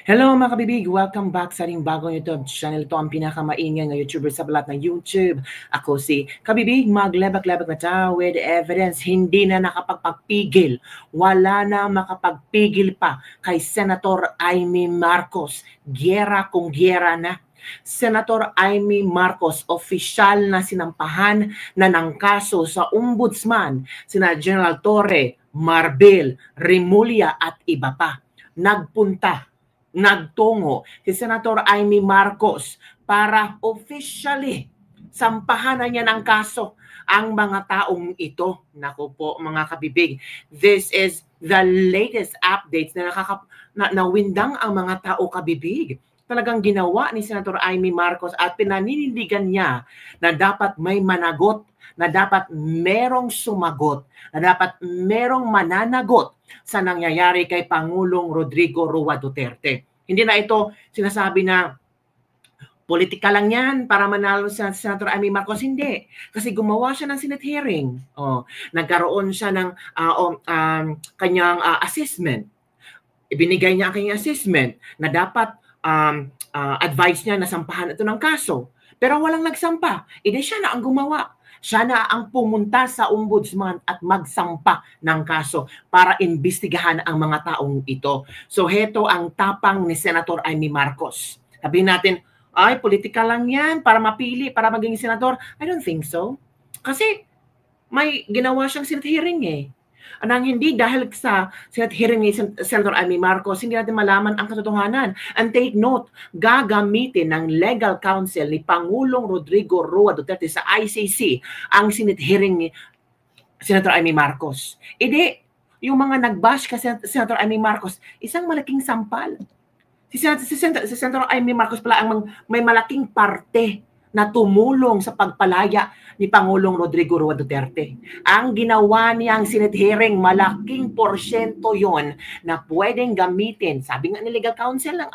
Hello mga kabibig! Welcome back sa ating bagong YouTube channel. Ito ang pinakamaingay na YouTuber sa balat ng YouTube. Ako si Kabibig, maglebak-lebak na ta with evidence. Hindi na nakapagpagpigil. Wala na makapagpigil pa kay Senator Amy Marcos. Giyera kung giyera na. Senator Amy Marcos, opisyal na sinampahan na ng kaso sa ombudsman, sina General Torre, Marbil, Rimulya at iba pa. Nagtungo si Senator Amy Marcos para officially sampahan na niya ng kaso ang mga taong ito. Naku po mga kabibig, this is the latest updates na nawindang ang mga tao kabibig. Talagang ginawa ni Senator Amy Marcos at pinaninindigan niya na dapat may managot, na dapat merong sumagot, na dapat merong mananagot sa nangyayari kay Pangulong Rodrigo Roa Duterte. Hindi na ito sinasabi na politika lang yan para manalo sa Senator Amy Marcos. Hindi. Kasi gumawa siya ng Senate hearing. Nagkaroon siya ng kanyang assessment. Ibinigay niya ang kanyang assessment na dapat advice niya na sampahan ito ng kaso. Pero walang nagsampa. Hindi siya na ang gumawa. Siya na ang pumunta sa ombudsman at magsampa ng kaso para imbestigahan ang mga taong ito. So heto ang tapang ni Senator Amy Marcos. Sabihin natin, ay, politika lang yan para mapili, para maging senador. I don't think so. Kasi may ginawa siyang Senate hearing eh. Anang hindi dahil sa Senate hearing ni Senator Amy Marcos, hindi natin malaman ang katotohanan. And take note, gagamitin ng legal counsel ni Pangulong Rodrigo Roa Duterte sa ICC ang Senate hearing ni Senator Amy Marcos. Hindi, yung mga nagbash kasi Senator Amy Marcos, isang malaking sampal. Si Senator Amy Marcos pala ang may malaking parte na tumulong sa pagpalaya ni Pangulong Rodrigo Roa Duterte. Ang ginawa niyang Senate hearing, malaking porsyento yon na pwedeng gamitin. Sabi nga ni legal counsel ng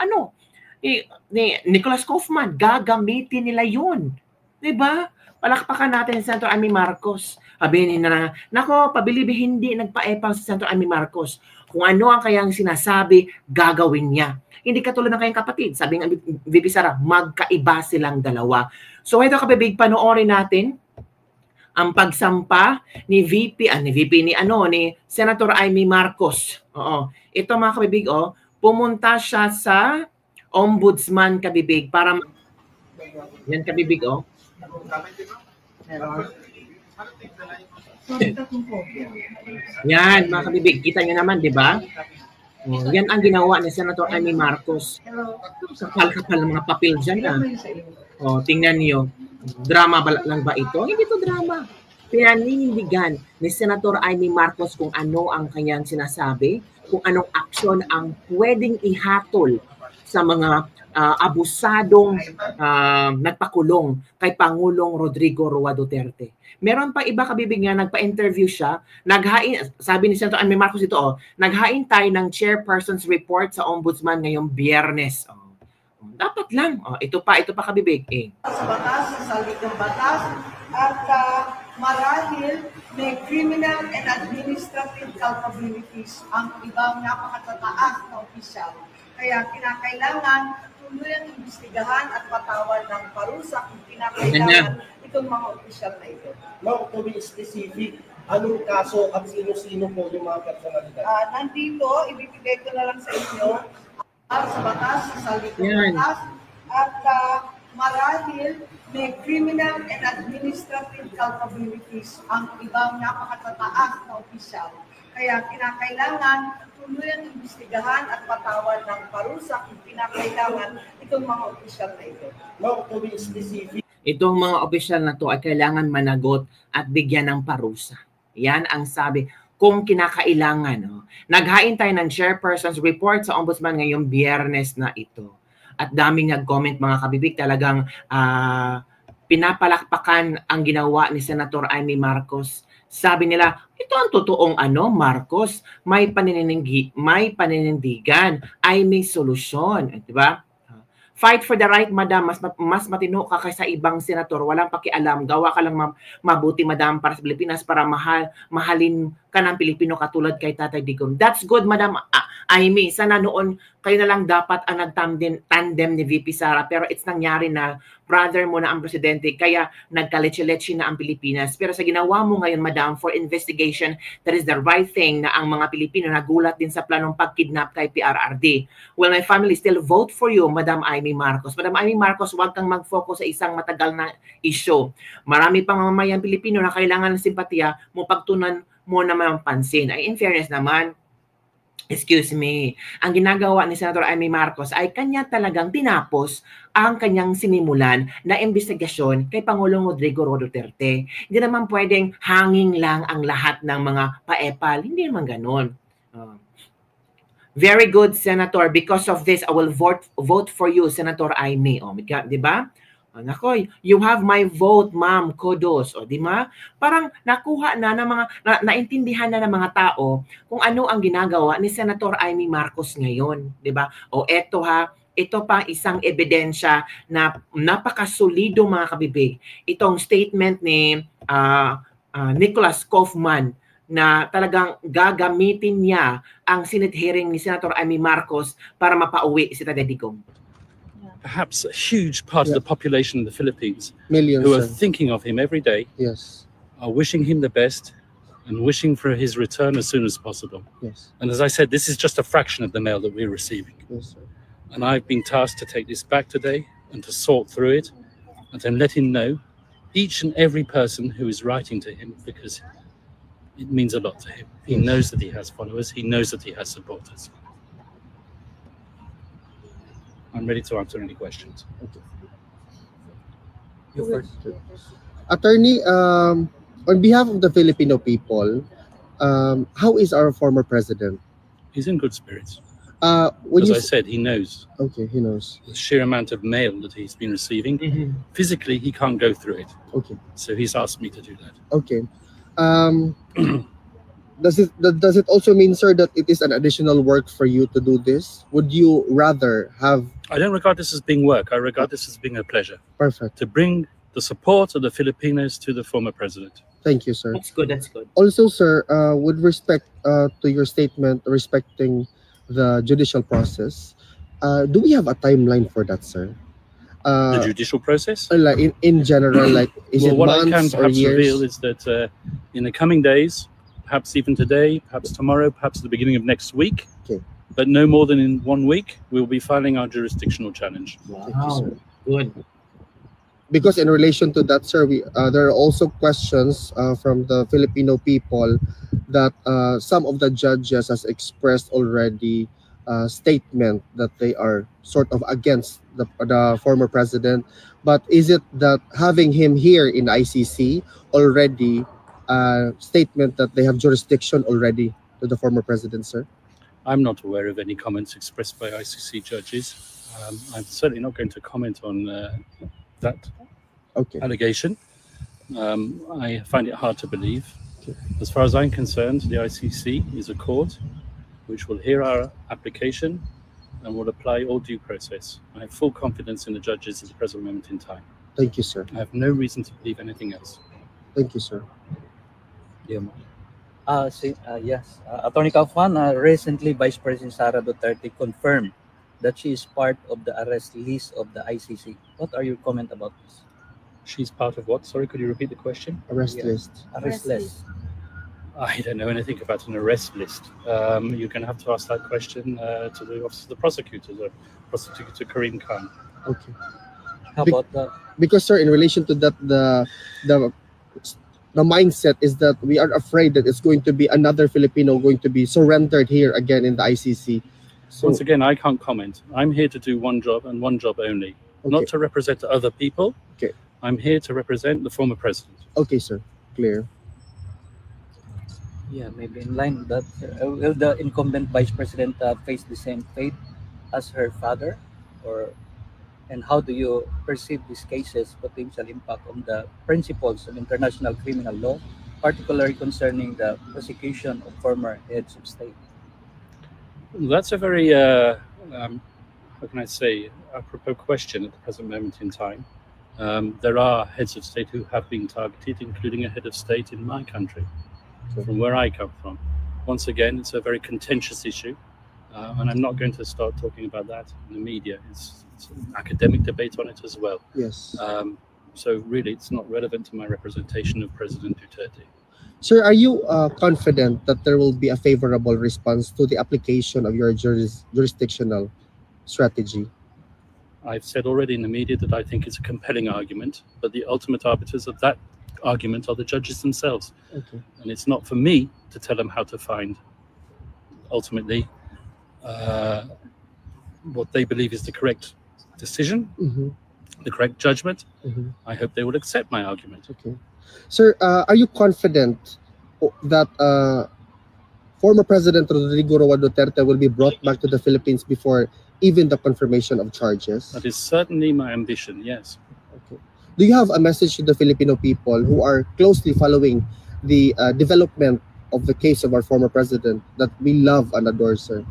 ni Nicholas Kaufman, gagamitin nila yun. Diba? Palakpakan natin si Senator Amy Marcos. Sabihin na, nako, pabilibi hindi nagpaepal si Senator Amy Marcos. Kung ano ang kayang sinasabi, gagawin niya. Hindi katulad ng kayang kapatid. Sabi ng VP Sara, magkaiba silang dalawa. So ito kabibig, panoorin natin ang pagsampa ni ni Senator Amy Marcos. Ito mga kabibig, pumunta siya sa ombudsman kabibig para yan kabibig, Yan mga kabibig, kita niyo naman, di ba? Yan ang ginawa ni Senator Amy Marcos. Kapal-kapal ng mga papel dyan. Tingnan niyo. Drama lang ba ito? Hindi ito drama. Pinaninindigan ni Senator Amy Marcos kung ano ang kanyang sinasabi, kung anong aksyon ang pwedeng ihatol sa mga abusadong nagpakulong kay Pangulong Rodrigo Roa Duterte. Meron pa iba kabibig nga, nagpa-interview siya, sabi ni Senator Amy Marcos ito, naghain tayo ng chairperson's report sa ombudsman ngayong Biyernes. Dapat lang. Ito pa kabibig. Sa batas, sa salig ng batas, at marahil may criminal and administrative culpabilities ang ibang napakatataas na opisyal. Kaya kinakailangan tuluyang imbestigahan at patawan ng parusa kung kinakailangan itong mga opisyal na ito. Ma'am, to be specific, anong kaso at sino-sino po yung mga personalidad? Nandito, ibibigay ko na lang sa inyo sa batas, sa salig ng batas, at marahil may criminal and administrative culpabilities ang ibang napakatataas na opisyal. Kaya kinakailangan tuluyang imbestigahan at patawan ng parusa kung kinakailangan itong mga opisyal na ito. Ma'am, to be specific, itong mga opisyal na to ay kailangan managot at bigyan ng parusa. Yan ang sabi kung kinakailangan. Naghain tayo ng chairperson's report sa ombudsman ngayong Biyernes na ito. At daming nag-comment mga kabibig, talagang pinapalakpakan ang ginawa ni Senator Amy Marcos. Sabi nila, ito ang totoong Marcos, may paninindigan, ay may solusyon. Di ba? Fight for the right, madam. Mas matino ka kaysa ibang senator. Walang pakialam. Gawa ka lang mabuti, madam, para sa Pilipinas para mahalin ka ng Pilipino katulad kay Tatay Digong. That's good, madam. Amy, sana noon kayo na lang dapat ang nagtandem ni VP Sara, pero it's nangyari na brother mo na ang presidente, kaya nagkaletse-letse na ang Pilipinas. Pero sa ginawa mo ngayon, Madam, for investigation, that is the right thing na ang mga Pilipino nagulat din sa planong pagkidnap kay PRRD. Well, my family still vote for you, Madam Amy Marcos. Madam Amy Marcos, huwag kang mag-focus sa isang matagal na issue. Marami pang mamamayang Pilipino na kailangan ng simpatiya mo, pagtunan mo naman ang pansin. Ay, in fairness naman, excuse me, ang ginagawa ni Senator Amy Marcos ay kanya talagang tinapos ang kanyang sinimulan na investigasyon kay Pangulong Rodrigo Duterte. Hindi naman pwedeng hanging lang ang lahat ng mga paepal. Hindi naman ganon. Very good, Senator. Because of this, I will vote for you, Senator Amy. O, di ba? Nako, you have my vote, ma'am. Kudos. O, di ba? Parang nakuha na ng mga, naintindihan na ng mga tao kung ano ang ginagawa ni Senator Amy Marcos ngayon. Di ba? O, eto ha, ito pa isang ebidensya na napakasulido, mga kabibig. Itong statement ni Nicholas Kaufman na talagang gagamitin niya ang Senate hearing ni Senator Amy Marcos para mapauwi si Tate Digong. Perhaps a huge part of the population in the Philippines Millions, who are sir. thinking of him every day, Yes. are wishing him the best and wishing for his return as soon as possible. Yes. And as I said, this is just a fraction of the mail that we're receiving. Yes, sir. And I've been tasked to take this back today and to sort through it and then let him know, each and every person who is writing to him, because it means a lot to him. He knows that he has followers. He knows that he has supporters. I'm ready to answer any questions. You first. Attorney, on behalf of the Filipino people, how is our former president? He's in good spirits. When As you I said, he knows okay, he knows. the sheer amount of mail that he's been receiving. Physically, he can't go through it. Okay, So he's asked me to do that. okay. Does it also mean, sir, that it is an additional work for you to do this? Would you rather have I don't regard this as being work. I regard this as being a pleasure perfect? to bring the support of the Filipinos to the former president. Thank you, sir. That's good, that's good. Also, sir, with respect to your statement respecting the judicial process, do we have a timeline for that, sir? The judicial process? Like in general, like is Well, it what I can months or perhaps reveal years? is that in the coming days, perhaps even today, perhaps tomorrow, perhaps the beginning of next week, Okay. but no more than in 1 week, we'll be filing our jurisdictional challenge. Thank you, sir. Good. Because in relation to that, sir, there are also questions from the Filipino people that some of the judges has expressed already statement that they are sort of against the former president. But is it that having him here in ICC already statement that they have jurisdiction already to the former president, sir? I'm not aware of any comments expressed by ICC judges. I'm certainly not going to comment on that Okay. allegation. I find it hard to believe. As far as I'm concerned, the ICC is a court which will hear our application and will apply all due process. I have full confidence in the judges at the present moment in time. Thank you, sir. I have no reason to believe anything else. Thank you, sir. Yes. Attorney Kaufman, recently Vice President Sara Duterte confirmed that she is part of the arrest list of the ICC. What are your comment about this? She's part of what? Sorry, could you repeat the question? Arrest Yeah. list. Arrest list. I don't know anything about an arrest list. You're going to have to ask that question to the office of the prosecutor, Prosecutor Karim Khan. Okay. How Be- about the Because, sir, in relation to that, the mindset is that we are afraid that it's going to be another Filipino going to be surrendered here again in the ICC. So, Once again, I can't comment. I'm here to do one job and one job only, not okay, to represent other people. Okay. I'm here to represent the former president. okay, sir, clear. maybe in line with that, will the incumbent Vice President face the same fate as her father, and how do you perceive these cases' potential impact on the principles of international criminal law, particularly concerning the prosecution of former heads of state? That's a very, how can I say, apropos question at the present moment in time. There are heads of state who have been targeted, including a head of state in my country, from where I come from. Once again, it's a very contentious issue. And I'm not going to start talking about that in the media. It's an academic debate on it as well. Yes. So really, it's not relevant to my representation of President Duterte. Sir, are you confident that there will be a favorable response to the application of your jurisdictional strategy? I've said already in the media that I think it's a compelling argument, but the ultimate arbiters of that argument are the judges themselves. Okay. And it's not for me to tell them how to find, ultimately, what they believe is the correct decision, the correct judgment. I hope they will accept my argument. Okay. Sir, are you confident that former President Rodrigo Roa Duterte will be brought back to the Philippines before even the confirmation of charges? That is certainly my ambition, yes. Okay. Do you have a message to the Filipino people who are closely following the development of the case of our former president that we love and adore, sir?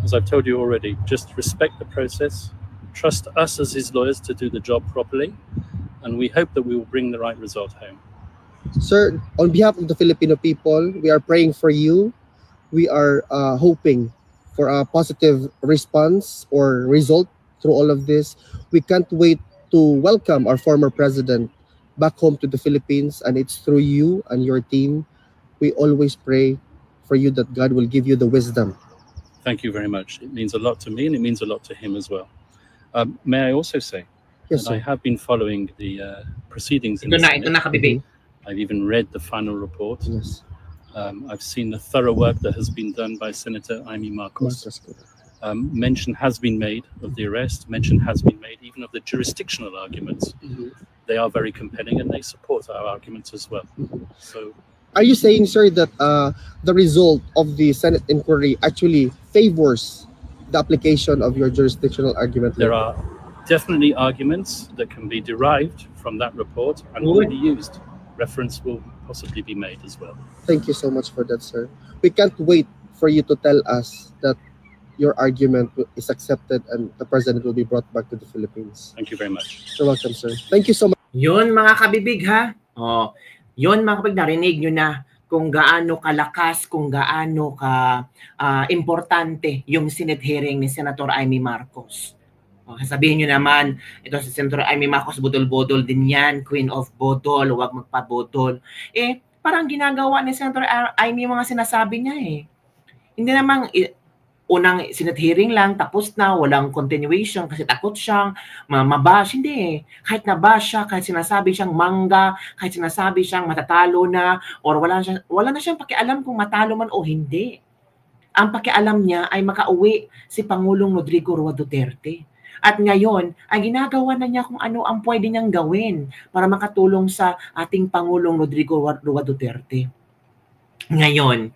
As I've told you already, just respect the process, trust us as his lawyers to do the job properly, and we hope that we will bring the right result home. Sir, on behalf of the Filipino people, we are praying for you. We are hoping for a positive response or result through all of this. We can't wait to welcome our former president back home to the Philippines, and it's through you and your team. We always pray for you that God will give you the wisdom. Thank you very much. It means a lot to me, and it means a lot to him as well. May I also say Yes, that sir. I have been following the proceedings in Ito the na, Senate. ito na kabibig. I've even read the final report. Yes. I've seen the thorough work that has been done by Senator Amy Marcos. Mention has been made of the arrest. Mention has been made even of the jurisdictional arguments. They are very compelling, and they support our arguments as well. So, are you saying, sir, that the result of the Senate inquiry actually favors the application of your jurisdictional argument? there are definitely arguments that can be derived from that report and will be used. Reference will possibly be made as well. Thank you so much for that, sir. We can't wait for you to tell us that your argument is accepted and the president will be brought back to the Philippines. Thank you very much. You're welcome, sir. Thank you so much. Yun mga kabibig ha. Oh, yun mga kabibig, narinig nyo na kung gaano kalakas, kung gaano ka importante yung Senate hearing ni Senator Amy Marcos. Sabihin nyo naman, ito si Senator Amy Marcos, bodol-bodol din yan, Queen of Bodol, huwag magpabodol. Parang ginagawa ni Senator Amy mga sinasabi niya Hindi namang unang Senate hearing lang, tapos na, walang continuation kasi takot siyang mabash. Hindi Kahit nabash siya, kahit sinasabi siyang mangga, kahit sinasabi siyang matatalo na, or wala na siyang pakialam kung matalo man o hindi. Ang pakialam niya ay makauwi si Pangulong Rodrigo Roa Duterte. At ngayon, ay ginagawa na niya kung ano ang pwede niyang gawin para makatulong sa ating Pangulong Rodrigo Roa Duterte. Ngayon,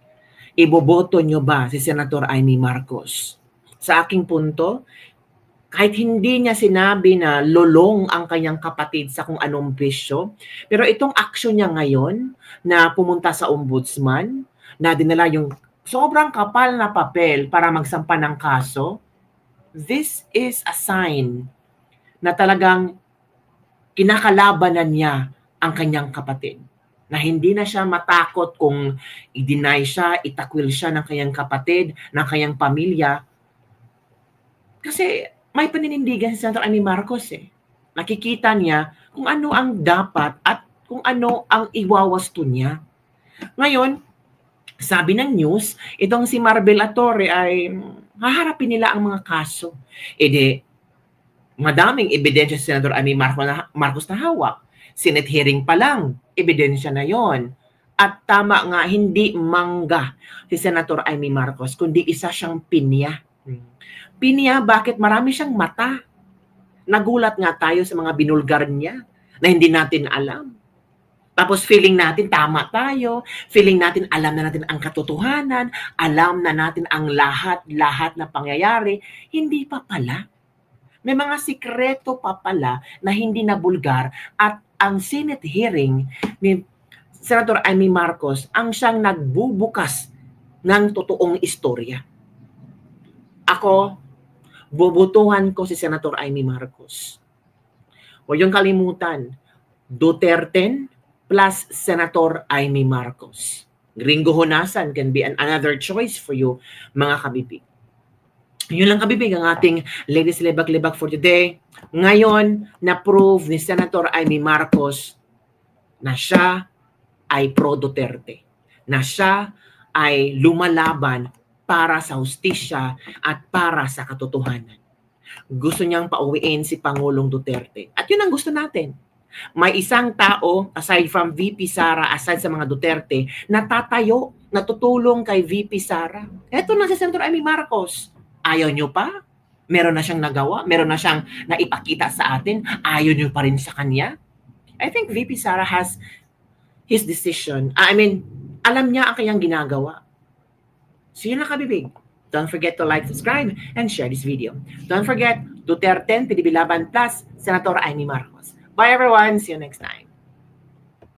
iboboto nyo ba si Senator Amy Marcos? Sa aking punto, kahit hindi niya sinabi na lolong ang kanyang kapatid sa kung anong bisyo, pero itong aksyon niya ngayon na pumunta sa ombudsman, na dinala yung sobrang kapal na papel para magsampa ng kaso, this is a sign na talagang kinakalabanan niya ang kanyang kapatid. Na hindi na siya matakot kung i-deny siya, itakwil siya ng kanyang kapatid, ng kanyang pamilya. Kasi may paninindigan si Senator Amy Marcos Nakikita niya kung ano ang dapat at kung ano ang iwawasto niya. Ngayon, sabi ng news, itong si Marbel Attorre ay haharapin nila ang mga kaso. Madaming ebidensya si Senator Amy Marcos na hawak. Senate hearing pa lang, ebidensya na yon. At tama nga, hindi mangga si Senator Amy Marcos, kundi isa siyang pinya. Pinya, bakit? Marami siyang mata. Nagulat nga tayo sa mga binulgar niya na hindi natin alam. Tapos feeling natin tama tayo, feeling natin alam na natin ang katotohanan, alam na natin ang lahat na pangyayari. Hindi pa pala. May mga sikreto pa pala na hindi nabulgar at ang Senate hearing ni Senator Amy Marcos ang siyang nagbubukas ng totoong istorya. Ako, bobotohan ko si Senator Amy Marcos. Huwag yung kalimutan, Duterte plus Senator Amy Marcos. Gringo Honasan can be another choice for you, mga kabibig. Yun lang kabibig ang ating Ladies Libag-Libag for today. Ngayon, na-prove ni Senator Amy Marcos na siya ay pro-Duterte. Na siya ay lumalaban para sa hustisya at para sa katotohanan. Gusto niyang pauwiin si Pangulong Duterte. At yun ang gusto natin. May isang tao, aside from VP Sara, aside sa mga Duterte, natatayo, natutulong kay VP Sara. Eto na si Senator Amy Marcos. Ayaw nyo pa? Meron na siyang nagawa? Meron na siyang naipakita sa atin? Ayaw nyo pa rin sa kanya? I think VP Sara has his decision. Alam niya ang kanyang ginagawa. So yun na kabibig. Don't forget to like, subscribe, and share this video. Don't forget, Duterte, PDB Laban Plus, Senator Amy Marcos. Bye everyone. See you next time.